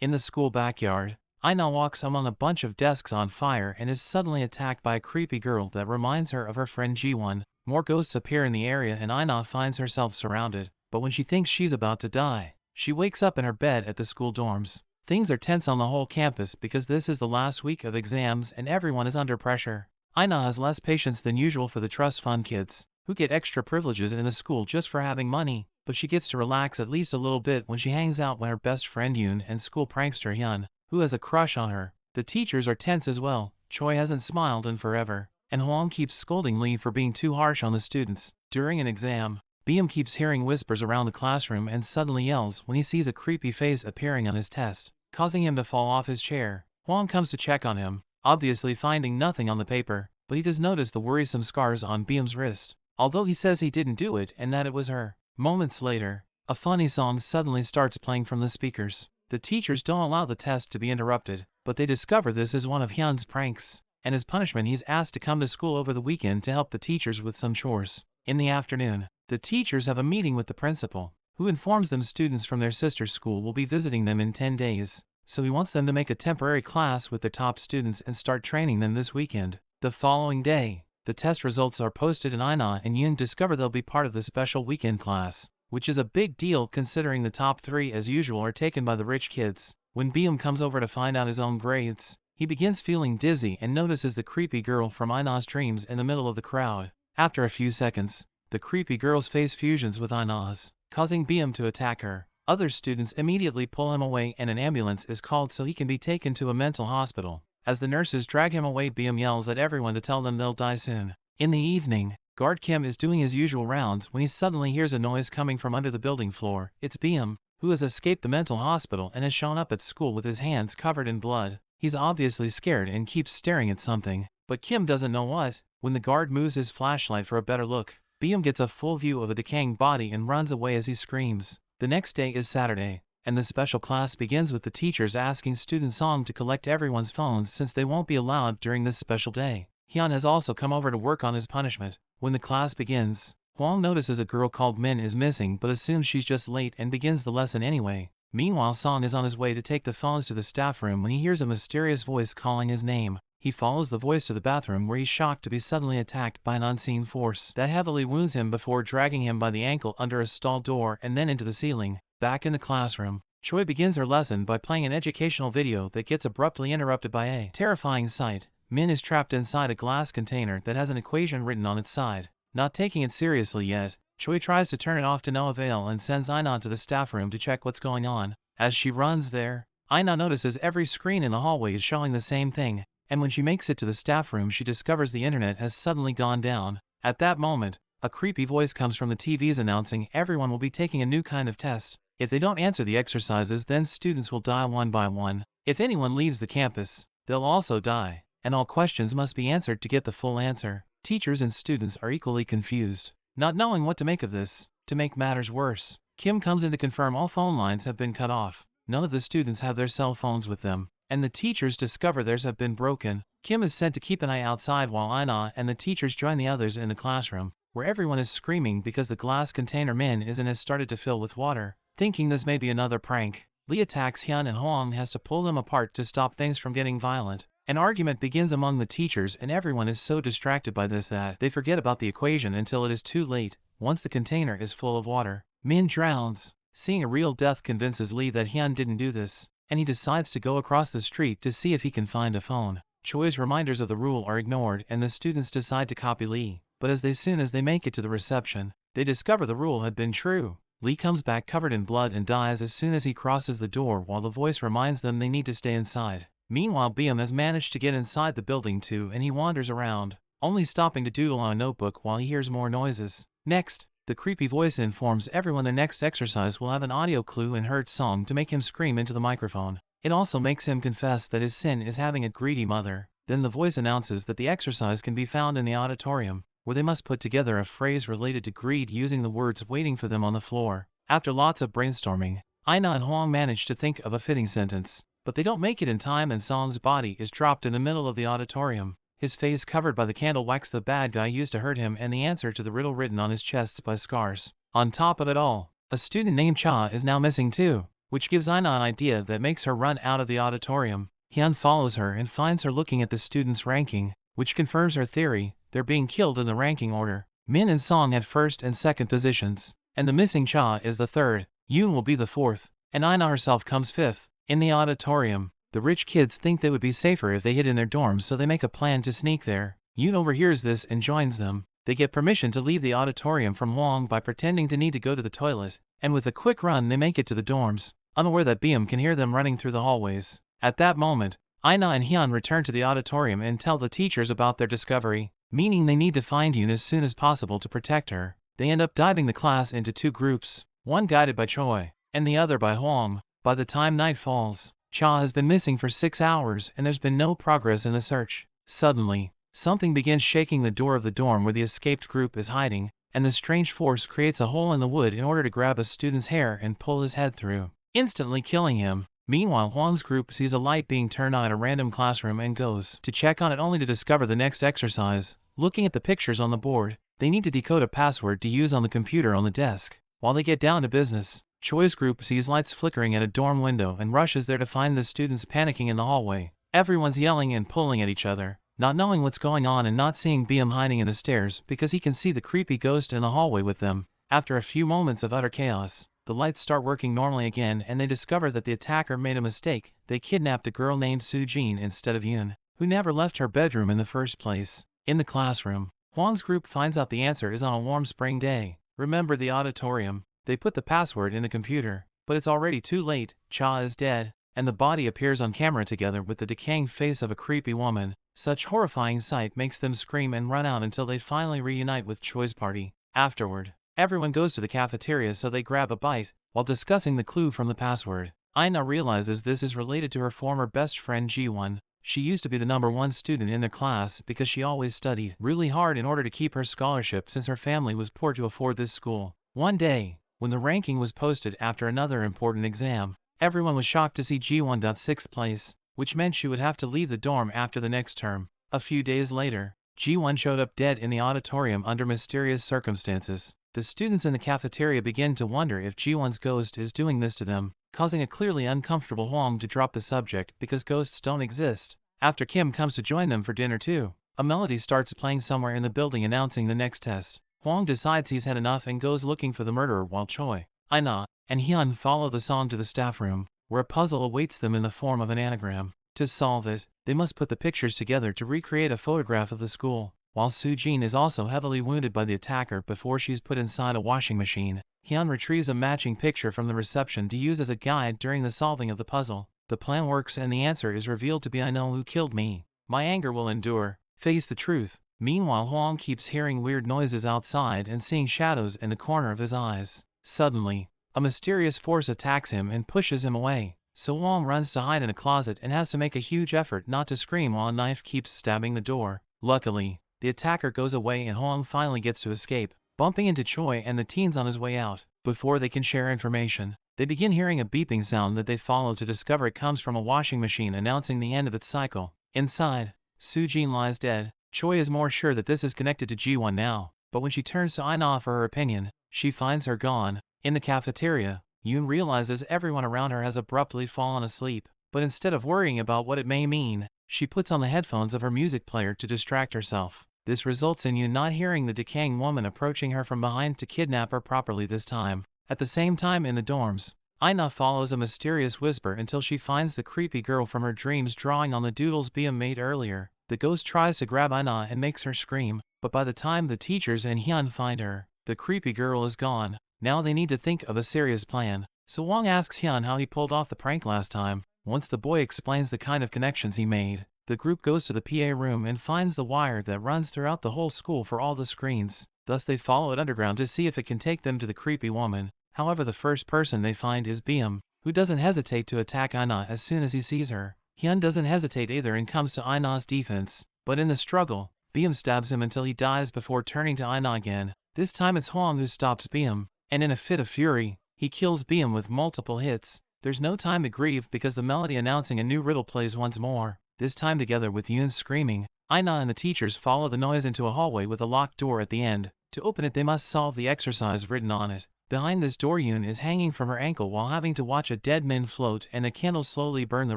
In the school backyard, I-Na walks among a bunch of desks on fire and is suddenly attacked by a creepy girl that reminds her of her friend G1. More ghosts appear in the area and I-Na finds herself surrounded, but when she thinks she's about to die, she wakes up in her bed at the school dorms. Things are tense on the whole campus because this is the last week of exams and everyone is under pressure. I-Na has less patience than usual for the trust fund kids, who get extra privileges in the school just for having money, but she gets to relax at least a little bit when she hangs out with her best friend Yoon and school prankster Hyun, who has a crush on her. The teachers are tense as well. Choi hasn't smiled in forever, and Hwang keeps scolding Lee for being too harsh on the students. During an exam, Beam keeps hearing whispers around the classroom and suddenly yells when he sees a creepy face appearing on his test, causing him to fall off his chair. Hwang comes to check on him, obviously finding nothing on the paper, but he does notice the worrisome scars on Beam's wrist, although he says he didn't do it and that it was her. Moments later, a funny song suddenly starts playing from the speakers. The teachers don't allow the test to be interrupted, but they discover this is one of Hyun's pranks, and as punishment he's asked to come to school over the weekend to help the teachers with some chores. In the afternoon, the teachers have a meeting with the principal, who informs them students from their sister school will be visiting them in 10 days, so he wants them to make a temporary class with the top students and start training them this weekend. The following day, the test results are posted and I-Na and Yoon discover they'll be part of the special weekend class, which is a big deal considering the top 3 as usual are taken by the rich kids. When Beam comes over to find out his own grades, he begins feeling dizzy and notices the creepy girl from I-Na's dreams in the middle of the crowd. After a few seconds, the creepy girl's face fusions with I-Na's, causing Beam to attack her. Other students immediately pull him away and an ambulance is called so he can be taken to a mental hospital. As the nurses drag him away, Beam yells at everyone to tell them they'll die soon. In the evening, Guard Kim is doing his usual rounds when he suddenly hears a noise coming from under the building floor. It's Beam, who has escaped the mental hospital and has shown up at school with his hands covered in blood. He's obviously scared and keeps staring at something, but Kim doesn't know what. When the guard moves his flashlight for a better look, Beam gets a full view of a decaying body and runs away as he screams. The next day is Saturday, and the special class begins with the teachers asking student Song to collect everyone's phones since they won't be allowed during this special day. Hyun has also come over to work on his punishment. When the class begins, Hwang notices a girl called Min is missing but assumes she's just late and begins the lesson anyway. Meanwhile, Song is on his way to take the phones to the staff room when he hears a mysterious voice calling his name. He follows the voice to the bathroom where he's shocked to be suddenly attacked by an unseen force that heavily wounds him before dragging him by the ankle under a stall door and then into the ceiling. Back in the classroom, Choi begins her lesson by playing an educational video that gets abruptly interrupted by a terrifying sight. Min is trapped inside a glass container that has an equation written on its side. Not taking it seriously yet, Choi tries to turn it off to no avail and sends I-Na to the staff room to check what's going on. As she runs there, I-Na notices every screen in the hallway is showing the same thing, and when she makes it to the staff room she discovers the internet has suddenly gone down. At that moment, a creepy voice comes from the TVs announcing everyone will be taking a new kind of test. If they don't answer the exercises, then students will die one by one. If anyone leaves the campus, they'll also die, and all questions must be answered to get the full answer. Teachers and students are equally confused, not knowing what to make of this. To make matters worse, Kim comes in to confirm all phone lines have been cut off. None of the students have their cell phones with them, and the teachers discover theirs have been broken. Kim is sent to keep an eye outside while I-Na and the teachers join the others in the classroom, where everyone is screaming because the glass container Min is in has started to fill with water. Thinking this may be another prank, Lee attacks Hyun and Hwang has to pull them apart to stop things from getting violent. An argument begins among the teachers and everyone is so distracted by this that they forget about the equation until it is too late. Once the container is full of water, Min drowns. Seeing a real death convinces Lee that Hyun didn't do this, and he decides to go across the street to see if he can find a phone. Choi's reminders of the rule are ignored and the students decide to copy Lee, but as soon as they make it to the reception, they discover the rule had been true. Lee comes back covered in blood and dies as soon as he crosses the door while the voice reminds them they need to stay inside. Meanwhile, Beam has managed to get inside the building too and he wanders around, only stopping to doodle on a notebook while he hears more noises. Next, the creepy voice informs everyone the next exercise will have an audio clue and hurt Song to make him scream into the microphone. It also makes him confess that his sin is having a greedy mother. Then the voice announces that the exercise can be found in the auditorium, where they must put together a phrase related to greed using the words waiting for them on the floor. After lots of brainstorming, I-Na and Hwang manage to think of a fitting sentence, but they don't make it in time and Song's body is dropped in the middle of the auditorium, his face covered by the candle wax the bad guy used to hurt him and the answer to the riddle written on his chest by scars. On top of it all, a student named Cha is now missing too. which gives I-Na an idea that makes her run out of the auditorium. Hyun follows her and finds her looking at the students' ranking, which confirms her theory, they're being killed in the ranking order. Min and Song had first and second positions, and the missing Cha is the third. Yoon will be the fourth, and I-Na herself comes fifth. In the auditorium, the rich kids think they would be safer if they hid in their dorms, so they make a plan to sneak there. Yoon overhears this and joins them. They get permission to leave the auditorium from Hwang by pretending to need to go to the toilet, and with a quick run they make it to the dorms, unaware that Beam can hear them running through the hallways. At that moment, I-Na and Hyun return to the auditorium and tell the teachers about their discovery, meaning they need to find Yoon as soon as possible to protect her. They end up dividing the class into two groups, one guided by Choi, and the other by Hwang. By the time night falls, Cha has been missing for 6 hours and there's been no progress in the search. Suddenly, something begins shaking the door of the dorm where the escaped group is hiding, and the strange force creates a hole in the wood in order to grab a student's hair and pull his head through, instantly killing him. Meanwhile, Hwang's group sees a light being turned on at a random classroom and goes to check on it only to discover the next exercise. Looking at the pictures on the board, they need to decode a password to use on the computer on the desk. While they get down to business, Choi's group sees lights flickering at a dorm window and rushes there to find the students panicking in the hallway. Everyone's yelling and pulling at each other, not knowing what's going on and not seeing Beam hiding in the stairs because he can see the creepy ghost in the hallway with them. After a few moments of utter chaos, the lights start working normally again and they discover that the attacker made a mistake. They kidnapped a girl named Soo-jin instead of Yoon, who never left her bedroom in the first place. In the classroom, Hwang's group finds out the answer is on a warm spring day. Remember the auditorium? They put the password in the computer, but it's already too late. Cha is dead, and the body appears on camera together with the decaying face of a creepy woman. Such horrifying sight makes them scream and run out until they finally reunite with Choi's party. Afterward, everyone goes to the cafeteria so they grab a bite, while discussing the clue from the password. I-Na realizes this is related to her former best friend Ji-won. She used to be the #1 student in their class because she always studied really hard in order to keep her scholarship since her family was poor to afford this school. One day, when the ranking was posted after another important exam, everyone was shocked to see Ji-won got 6th place, which meant she would have to leave the dorm after the next term. A few days later, Ji-won showed up dead in the auditorium under mysterious circumstances. The students in the cafeteria begin to wonder if Ji-won's ghost is doing this to them, causing a clearly uncomfortable Hwang to drop the subject because ghosts don't exist. After Kim comes to join them for dinner too, a melody starts playing somewhere in the building announcing the next test. Hwang decides he's had enough and goes looking for the murderer while Choi, I-Na, and Hyun follow the song to the staff room, where a puzzle awaits them in the form of an anagram. To solve it, they must put the pictures together to recreate a photograph of the school. While Soo-jin is also heavily wounded by the attacker before she's put inside a washing machine, Hyun retrieves a matching picture from the reception to use as a guide during the solving of the puzzle. The plan works and the answer is revealed to be "I know who killed me. My anger will endure. Face the truth." Meanwhile, Hwang keeps hearing weird noises outside and seeing shadows in the corner of his eyes. Suddenly, a mysterious force attacks him and pushes him away, so Hwang runs to hide in a closet and has to make a huge effort not to scream while a knife keeps stabbing the door. Luckily, the attacker goes away and Hwang finally gets to escape, bumping into Choi and the teens on his way out. Before they can share information, they begin hearing a beeping sound that they follow to discover it comes from a washing machine announcing the end of its cycle. Inside, Soo-jin lies dead. Choi is more sure that this is connected to Ji-won now, but when she turns to I-Na for her opinion, she finds her gone. In the cafeteria, Yoon realizes everyone around her has abruptly fallen asleep, but instead of worrying about what it may mean, she puts on the headphones of her music player to distract herself. This results in Yoon not hearing the decaying woman approaching her from behind to kidnap her properly this time. At the same time in the dorms, I-Na follows a mysterious whisper until she finds the creepy girl from her dreams drawing on the doodles Beam made earlier. The ghost tries to grab I-Na and makes her scream, but by the time the teachers and Hyun find her, the creepy girl is gone. Now they need to think of a serious plan, so Hwang asks Hyun how he pulled off the prank last time. Once the boy explains the kind of connections he made, the group goes to the PA room and finds the wire that runs throughout the whole school for all the screens. Thus they follow it underground to see if it can take them to the creepy woman. However, the first person they find is Beam, who doesn't hesitate to attack I-Na as soon as he sees her. Hyun doesn't hesitate either and comes to I-Na's defense, but in the struggle, Beam stabs him until he dies before turning to I-Na again. This time it's Hwang who stops Beam, and in a fit of fury, he kills Beam with multiple hits. There's no time to grieve because the melody announcing a new riddle plays once more, this time together with Yoon screaming. I-Na and the teachers follow the noise into a hallway with a locked door at the end. To open it they must solve the exercise written on it. Behind this door, Yoon is hanging from her ankle while having to watch a dead man float and a candle slowly burn the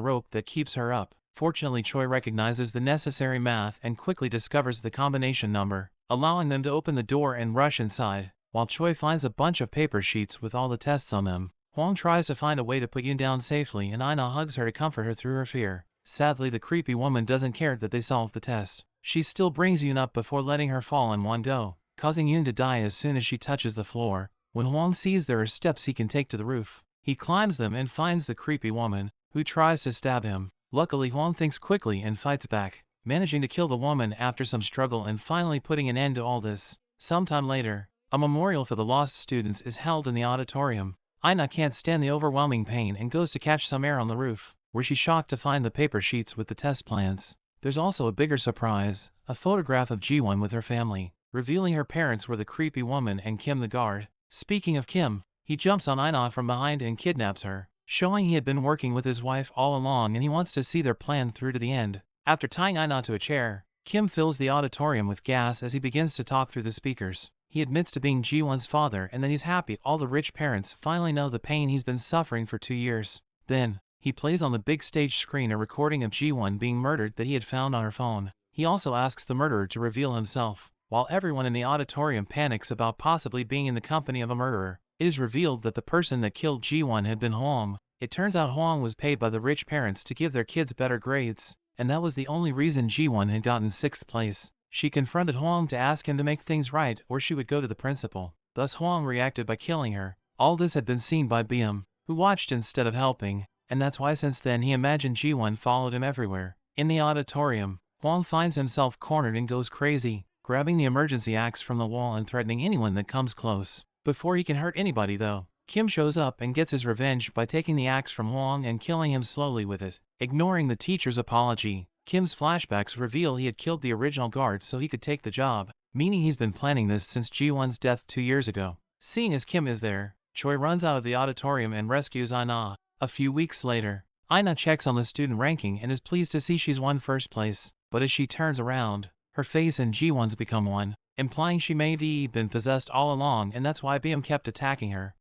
rope that keeps her up. Fortunately, Choi recognizes the necessary math and quickly discovers the combination number, allowing them to open the door and rush inside. While Choi finds a bunch of paper sheets with all the tests on them, Hwang tries to find a way to put Yoon down safely, and I-Na hugs her to comfort her through her fear. Sadly, the creepy woman doesn't care that they solved the test. She still brings Yoon up before letting her fall in one go, causing Yoon to die as soon as she touches the floor. When Hwang sees there are steps he can take to the roof, he climbs them and finds the creepy woman, who tries to stab him. Luckily, Hwang thinks quickly and fights back, managing to kill the woman after some struggle and finally putting an end to all this. Sometime later, a memorial for the lost students is held in the auditorium. I-Na can't stand the overwhelming pain and goes to catch some air on the roof, where she's shocked to find the paper sheets with the test plans. There's also a bigger surprise, a photograph of Ji-won with her family, revealing her parents were the creepy woman and Kim the guard. Speaking of Kim, he jumps on I-Na from behind and kidnaps her, showing he had been working with his wife all along and he wants to see their plan through to the end. After tying I-Na to a chair, Kim fills the auditorium with gas as he begins to talk through the speakers. He admits to being Ji-won's father and then he's happy all the rich parents finally know the pain he's been suffering for 2 years. Then, he plays on the big stage screen a recording of Ji-won being murdered that he had found on her phone. He also asks the murderer to reveal himself. While everyone in the auditorium panics about possibly being in the company of a murderer, it is revealed that the person that killed Ji-won had been Hwang. It turns out Hwang was paid by the rich parents to give their kids better grades, and that was the only reason Ji-won had gotten 6th place. She confronted Hwang to ask him to make things right or she would go to the principal. Thus Hwang reacted by killing her. All this had been seen by Byum, who watched instead of helping, and that's why since then he imagined Ji-won followed him everywhere. In the auditorium, Hwang finds himself cornered and goes crazy, grabbing the emergency axe from the wall and threatening anyone that comes close. Before he can hurt anybody though, Kim shows up and gets his revenge by taking the axe from Hwang and killing him slowly with it. Ignoring the teacher's apology, Kim's flashbacks reveal he had killed the original guard so he could take the job, meaning he's been planning this since Ji-won's death 2 years ago. Seeing as Kim is there, Choi runs out of the auditorium and rescues I-Na. A few weeks later, I-Na checks on the student ranking and is pleased to see she's won 1st place, but as she turns around, her face and Ji-won's become one, implying she may have been possessed all along and that's why Byum kept attacking her.